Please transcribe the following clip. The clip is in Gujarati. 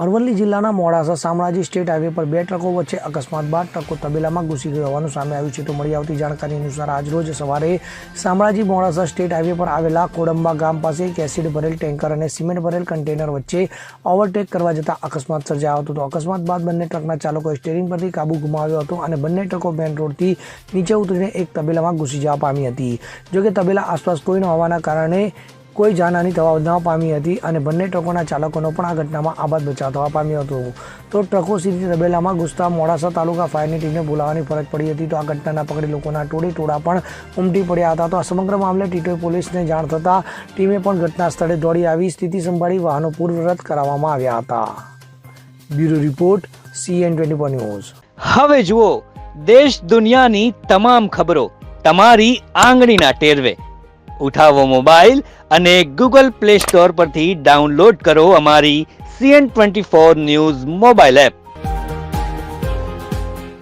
અરવલ્લી જિલ્લાના મોડાસા શામળાજી સ્ટેટ હાઈવે પર બે ટ્રકો વચ્ચે અકસ્માત બાદ ટ્રકો તબેલામાં ઘૂસી ગઈ હોવાનું સામે આવ્યું છે. તો મળી આવતી જાણકારી અનુસાર આજરોજ સવારે શામળાજી મોડાસા સ્ટેટ હાઈવે પર આવેલા કોડંબા ગામ પાસે એક એસિડ ભરેલ ટેન્કર અને સિમેન્ટ ભરેલ કન્ટેનર વચ્ચે ઓવરટેક કરવા જતા અકસ્માત સર્જાયો હતો. તો અકસ્માત બાદ બંને ટ્રકના ચાલકોએ સ્ટીયરિંગ પરથી કાબુ ગુમાવ્યો હતો અને બંને ટ્રકો મેઇન રોડથી નીચે ઉતરીને એક તબેલામાં ઘૂસી જવા પામી હતી. જોકે તબેલા આસપાસ કોઈ ન હોવાના કારણે કોઈ જાનહાની થવા ન પામી હતી અને બંને ટ્રકોના ચાલકોનો પણ આ ઘટનામાં આબાદ બચાવ થવા પામ્યો હતો. તો ટ્રકો સીધી તબેલામાં ઘૂસતા મોડાસા તાલુકા ફાયરની ટીમને બોલાવવાની ફરજ પડી હતી. તો આ ઘટનાના પગલે લોકોના ટોળા પણ ઉમટી પડ્યા હતા. તો આ સમગ્ર મામલે ટીટોઈ પોલીસને જાણ થતાં ટીમે પણ ઘટના સ્થળે દોડી આવી સ્થિતિ સંભાળી વાહનો પૂર્વવત કરાવવામાં આવ્યા હતા. Bureau report CN24 news. હવે જુઓ દેશ દુનિયાની તમામ ખબરો તમારી આંગળીના ટેરવે. ઉઠાવો મોબાઈલ અને Google Play Store પરથી ડાઉનલોડ કરો અમારી CN24 ન્યૂઝ મોબાઈલ એપ.